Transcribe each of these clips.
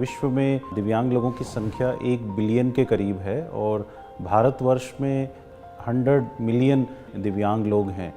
विश्व में दिव्यांग लोगों की संख्या 1 बिलियन के करीब है और भारतवर्ष में 100 मिलियन दिव्यांग लोग हैं।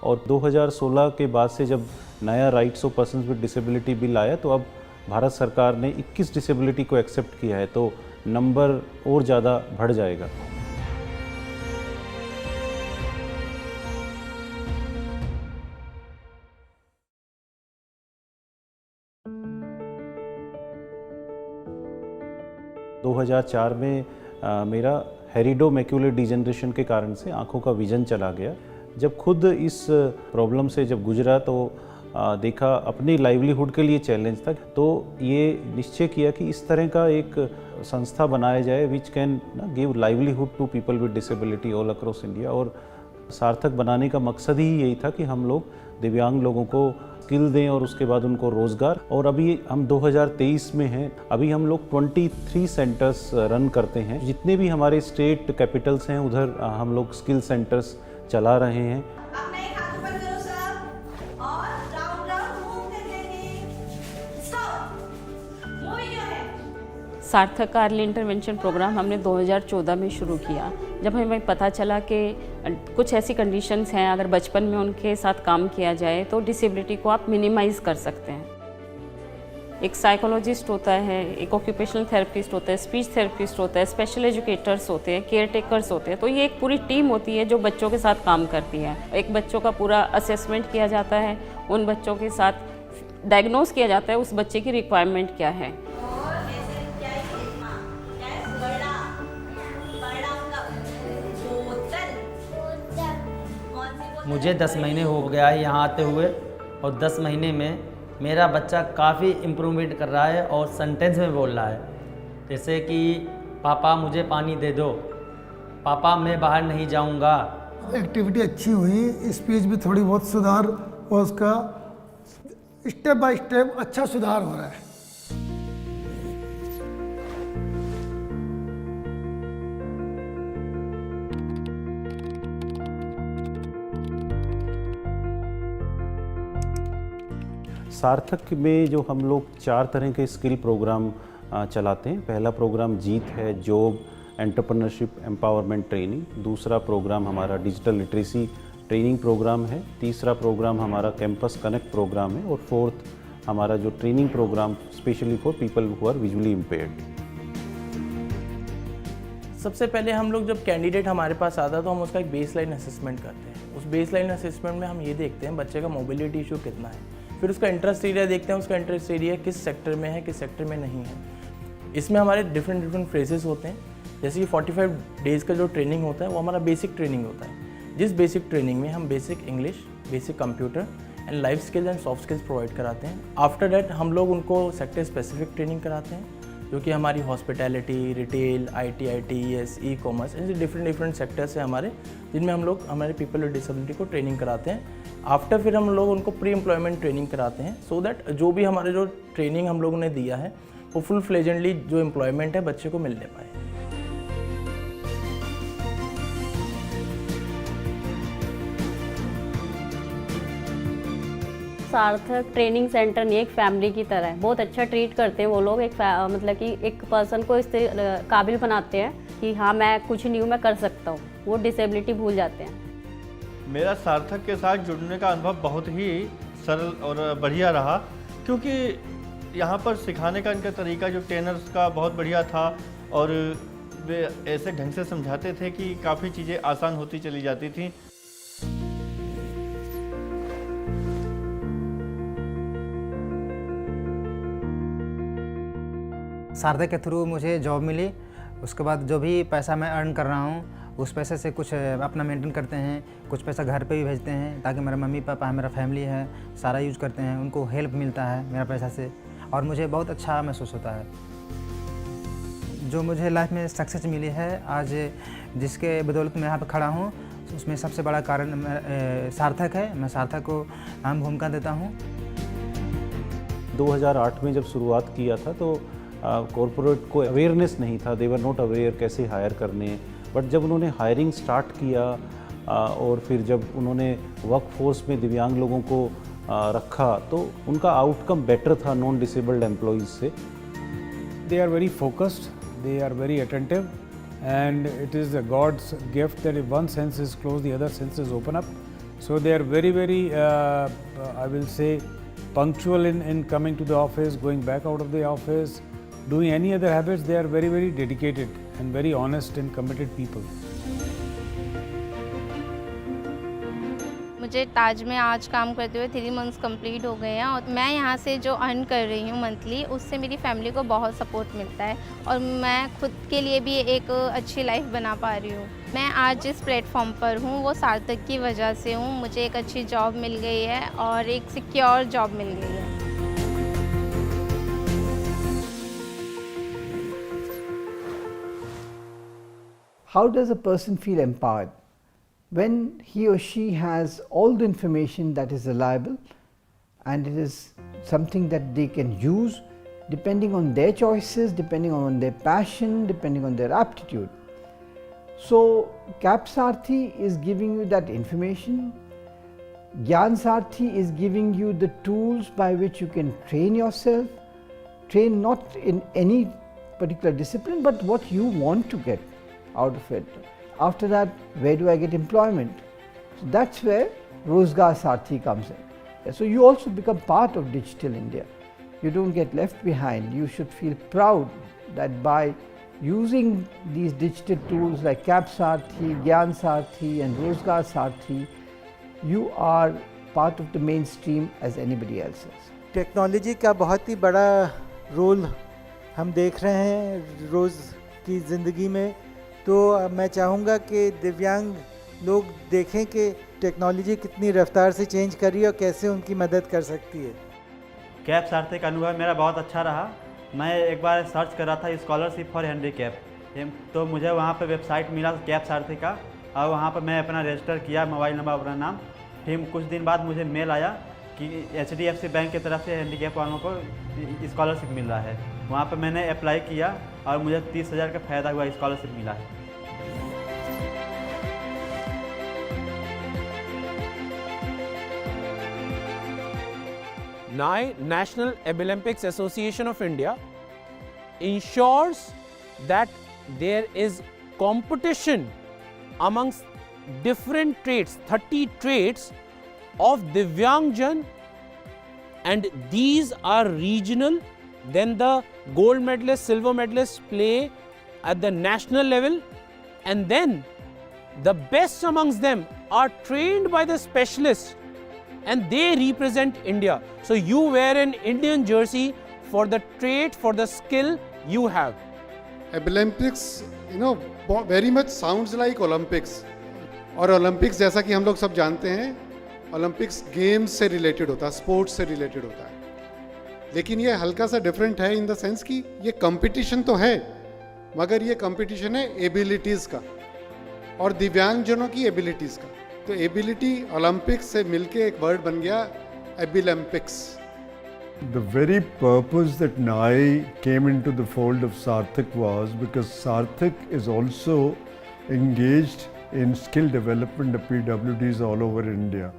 और 2016 के बाद से जब नया rights of persons with disability bill आया तो अब भारत सरकार ने 21 डिसेबिलिटी को एक्सेप्ट किया है, तो नंबर और ज़्यादा बढ़ जाएगा। दो 2004 में मेरा हेरिडो मैक्यूलर डिजेनरेशन के कारण से आँखों का विजन चला गया। जब खुद इस प्रॉब्लम से जब गुजरा तो देखा अपनी लाइवलीहुड के लिए चैलेंज था, तो ये निश्चय किया कि इस तरह का एक संस्था बनाया जाए which can give livelihood to people with disability all across India. और सार्थक बनाने का मकसद ही यही था कि हम लोग दिव्यांग लोगों को स्किल दें और उसके बाद उनको रोज़गार। और अभी हम 2023 में हैं, अभी हम लोग 23 सेंटर्स रन करते हैं। जितने भी हमारे स्टेट कैपिटल्स हैं उधर हम लोग स्किल सेंटर्स चला रहे हैं। सार्थक का अर्ली इंटरवेंशन प्रोग्राम हमने 2014 में शुरू किया। जब हमें पता चला कि कुछ ऐसी कंडीशंस हैं, अगर बचपन में उनके साथ काम किया जाए तो डिसेबिलिटी को आप मिनिमाइज़ कर सकते हैं। एक साइकोलॉजिस्ट होता है, एक ऑक्यूपेशनल थेरेपिस्ट होता है, स्पीच थेरेपिस्ट होता है, स्पेशल एजुकेटर्स होते हैं, केयर टेकर्स होते हैं। तो ये एक पूरी टीम होती है जो बच्चों के साथ काम करती है। एक बच्चों का पूरा असेसमेंट किया जाता है, उन बच्चों के साथ डायग्नोस किया जाता है उस बच्चे की रिक्वायरमेंट क्या है। मुझे 10 महीने हो गया है यहाँ आते हुए और 10 महीने में मेरा बच्चा काफ़ी इम्प्रूवमेंट कर रहा है और सेंटेंस में बोल रहा है, जैसे कि पापा मुझे पानी दे दो, पापा मैं बाहर नहीं जाऊँगा। एक्टिविटी अच्छी हुई, स्पीच भी थोड़ी बहुत सुधार और उसका स्टेप बाय स्टेप अच्छा सुधार हो रहा है। सार्थक में जो हम लोग 4 तरह के स्किल प्रोग्राम चलाते हैं। पहला प्रोग्राम जीत है, जॉब एंटरप्रेन्योरशिप एम्पावरमेंट ट्रेनिंग। दूसरा प्रोग्राम हमारा डिजिटल लिटरेसी ट्रेनिंग प्रोग्राम है। तीसरा प्रोग्राम हमारा कैंपस कनेक्ट प्रोग्राम है। और फोर्थ हमारा जो training program specially for people who are visually impaired. सबसे पहले हम लोग जब कैंडिडेट हमारे पास आता है तो हम उसका एक बेसलाइन असेसमेंट करते हैं। उस बेसलाइन असेसमेंट में हम ये देखते हैं बच्चे का मोबिलिटी इशू कितना है, फिर उसका इंटरेस्ट एरिया देखते हैं, उसका इंटरेस्ट एरिया किस सेक्टर में है, किस सेक्टर में नहीं है। इसमें हमारे डिफरेंट फ्रेजेस होते हैं, जैसे कि 45 डेज़ का जो ट्रेनिंग होता है वो हमारा बेसिक ट्रेनिंग होता है। जिस बेसिक ट्रेनिंग में हम basic English, basic computer and life skills and soft skills provide कराते हैं। आफ्टर दैट हम लोग उनको सेक्टर स्पेसिफिक ट्रेनिंग कराते हैं, जो कि हमारी hospitality, retail, IT, ITES, e-commerce, ऐसे डिफरेंट सेक्टर्स हैं हमारे, जिनमें हम लोग हमारे पीपल विद डिसेबिलिटी को ट्रेनिंग कराते हैं। आफ्टर फिर हम लोग उनको प्री एम्प्लॉयमेंट ट्रेनिंग कराते हैं, सो दैट जो भी हमारे जो ट्रेनिंग हम लोगों ने दिया है वो फुल फ्लेजेंटली जो एम्प्लॉयमेंट है बच्चे को मिलने पाए। सार्थक ट्रेनिंग सेंटर नहीं, एक फैमिली की तरह है। बहुत अच्छा ट्रीट करते हैं वो लोग। मतलब कि एक पर्सन को इस काबिल बनाते हैं कि हाँ मैं कुछ नहीं हूँ, मैं कर सकता हूँ। वो डिसेबिलिटी भूल जाते हैं। मेरा सार्थक के साथ जुड़ने का अनुभव बहुत ही सरल और बढ़िया रहा, क्योंकि यहाँ पर सिखाने का इनका तरीका जो ट्रेनर्स का बहुत बढ़िया था और वे ऐसे ढंग से समझाते थे कि काफ़ी चीज़ें आसान होती चली जाती थी। सार्थक के थ्रू मुझे जॉब मिली। उसके बाद जो भी पैसा मैं अर्न कर रहा हूँ उस पैसे से कुछ अपना मेंटेन करते हैं, कुछ पैसा घर पे भी भेजते हैं ताकि मेरा मम्मी पापा है, मेरा फैमिली है, सारा यूज़ करते हैं, उनको हेल्प मिलता है मेरा पैसा से और मुझे बहुत अच्छा महसूस होता है। जो मुझे लाइफ में सक्सेस मिली है आज, जिसके बदौलत मैं यहाँ पे खड़ा हूँ, उसमें सबसे बड़ा कारण सार्थक है। मैं सार्थक को अहम भूमिका देता हूँ। 2008 में जब शुरुआत किया था तो कॉरपोरेट को अवेयरनेस नहीं था, दे वर नॉट अवेयर कैसे हायर करने। बट जब उन्होंने हायरिंग स्टार्ट किया और फिर जब उन्होंने वर्क फोर्स में दिव्यांग लोगों को रखा तो उनका आउटकम बेटर था नॉन डिसेबल्ड एम्प्लॉइज से। They are very focused, they are very attentive, and it is a God's gift that if one sense is closed, the other senses open up. So they are very, very, I will say, punctual in coming to the office, going back out of the office, doing any other habits. They are very, very dedicated and very honest and committed people. मुझे ताज में आज काम करते हुए 3 months complete हो गए हैं और मैं यहाँ से जो अर्न कर रही हूँ मंथली, उससे मेरी फैमिली को बहुत सपोर्ट मिलता है और मैं खुद के लिए भी एक अच्छी लाइफ बना पा रही हूँ। मैं आज जिस प्लेटफॉर्म पर हूँ वो सार्थक की वजह से हूँ। मुझे एक अच्छी जॉब मिल गई है और एक सिक्योर जॉब मिल गई है। How does a person feel empowered? When he or she has all the information that is reliable and it is something that they can use depending on their choices, depending on their passion, depending on their aptitude. So CAP Sarthi is giving you that information. Gyan Sarthi is giving you the tools by which you can train yourself, train not in any particular discipline but what you want to get out of it. After that, where do I get employment? So that's where Rozgar Sarthi comes in. So you also become part of Digital India. You don't get left behind. You should feel proud that by using these digital tools like CAP Sarthi, Gyan Sarthi and Rozgar Sarthi, you are part of the mainstream as anybody else is. Technology का बहुत ही बड़ा role हम देख रहे हैं रोज़ की ज़िंदगी में, तो मैं चाहूँगा कि दिव्यांग लोग देखें कि टेक्नोलॉजी कितनी रफ्तार से चेंज कर रही है और कैसे उनकी मदद कर सकती है। कैप सार्थक का अनुभव मेरा बहुत अच्छा रहा। मैं एक बार सर्च कर रहा था स्कॉलरशिप फॉर हैंडीकैप, तो मुझे वहाँ पर वेबसाइट मिला कैप सार्थक का और वहाँ पर मैं अपना रजिस्टर किया, मोबाइल नंबर अपना नाम। फिर कुछ दिन बाद मुझे मेल आया कि HDFC बैंक की तरफ से हैंडीकैप वालों को स्कॉलरशिप मिल रहा है। वहाँ पर मैंने अप्लाई किया और मुझे 30,000 का फ़ायदा हुआ, स्कॉलरशिप मिला है। National Olympics Association of India ensures that there is competition amongst different trades, 30 trades of Divyangjan, and these are regional. Then the gold medalists, silver medalists play at the national level, and then the best amongst them are trained by the specialists and they represent India. So you wear an Indian jersey for the trait, for the skill you have. Olympics, very much sounds like Olympics. और Olympics जैसा कि हम लोग सब जानते हैं, Olympics games से related होता है, स्पोर्ट्स से रिलेटेड होता है, लेकिन ये हल्का सा डिफरेंट है इन द सेंस कि ये कंपटीशन तो है, मगर ये कंपटीशन है एबिलिटीज़ का और दिव्यांगजनों की एबिलिटीज़ का। तो एबिलिटी ओलंपिक्स से मिलके एक वर्ड बन गया एबिलम्पिक्स। The very purpose that NAI came into the fold of Sarthak was because Sarthak is also engaged in skill development of PWDs all over India.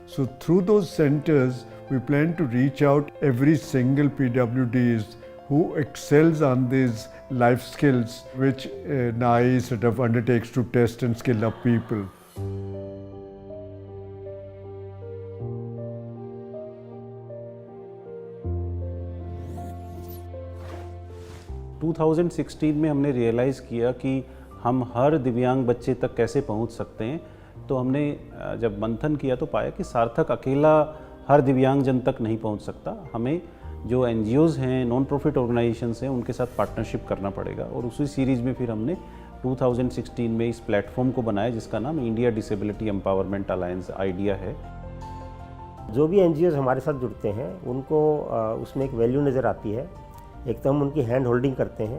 So through those centers, we plan to reach out every single PWDs who excels on these life skills which NAI sort of undertakes to test and skill up people. To 2016 में हमने realise किया कि हम हर दिव्यांग बच्चे तक कैसे पहुंच सकते हैं। तो हमने जब मंथन किया तो पाया कि सार्थक अकेला हर दिव्यांगजन तक नहीं पहुंच सकता, हमें जो NGOs हैं, नॉन प्रॉफिट ऑर्गेनाइजेशंस हैं, उनके साथ पार्टनरशिप करना पड़ेगा। और उसी सीरीज़ में फिर हमने 2016 में इस प्लेटफॉर्म को बनाया जिसका नाम India disability empowerment alliance idea है। जो भी NGOs हमारे साथ जुड़ते हैं उनको उसमें एक वैल्यू नज़र आती है। एक तो हम उनकी हैंड होल्डिंग करते हैं,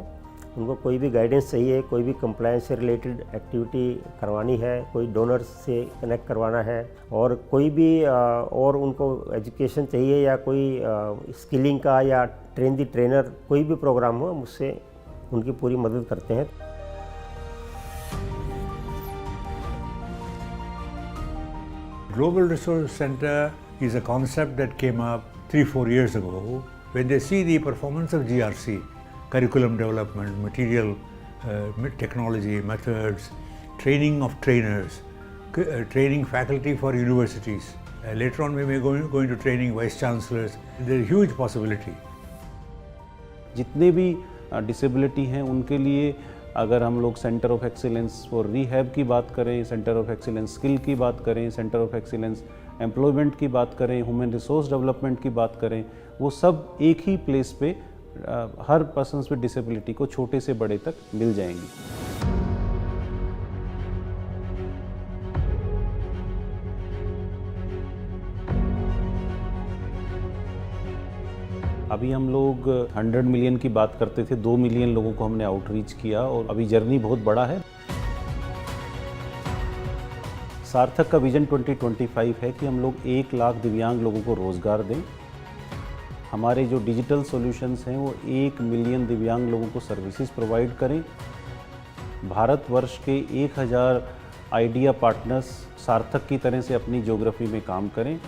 उनको कोई भी गाइडेंस चाहिए, कोई भी कंप्लायंस से रिलेटेड एक्टिविटी करवानी है, कोई डोनर्स से कनेक्ट करवाना है, और कोई भी और उनको एजुकेशन चाहिए या कोई स्किलिंग का या ट्रेन दी ट्रेनर कोई भी प्रोग्राम हो, हम उससे उनकी पूरी मदद करते हैं। Global Resource Center is a concept that came up 3-4 years ago. When they see the performance of GRC, curriculum development, material, technology, methods, training of trainers, training faculty for universities. Later on we may go into training vice chancellors. There is huge possibility. जितने भी disability हैं उनके लिए अगर हम लोग centre of excellence for rehab की बात करें, सेंटर ऑफ एक्सीलेंस स्किल की बात करें, सेंटर ऑफ एक्सीलेंस एम्प्लॉयमेंट की बात करें, ह्यूमन रिसोर्स डेवलपमेंट की बात करें, वो सब एक ही प्लेस पे हर पर्सन्स विद डिसेबिलिटी को छोटे से बड़े तक मिल जाएंगी। अभी हम लोग 100 मिलियन की बात करते थे, 2 मिलियन लोगों को हमने आउटरीच किया और अभी जर्नी बहुत बड़ा है। सार्थक का विजन 2025 है कि हम लोग 1 लाख दिव्यांग लोगों को रोज़गार दें। हमारे जो डिजिटल सॉल्यूशंस हैं वो 1 मिलियन दिव्यांग लोगों को सर्विसेज प्रोवाइड करें। भारतवर्ष के 1000 आइडिया पार्टनर्स सार्थक की तरह से अपनी ज्योग्राफी में काम करें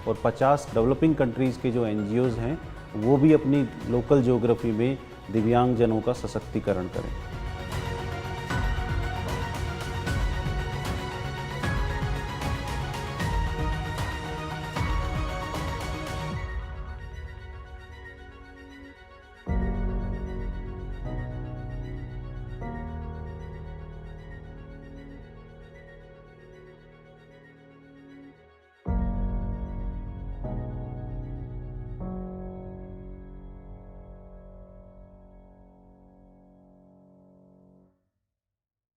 और 50 डेवलपिंग कंट्रीज़ के जो NGOs हैं वो भी अपनी लोकल ज्योग्राफी में दिव्यांगजनों का सशक्तिकरण करें।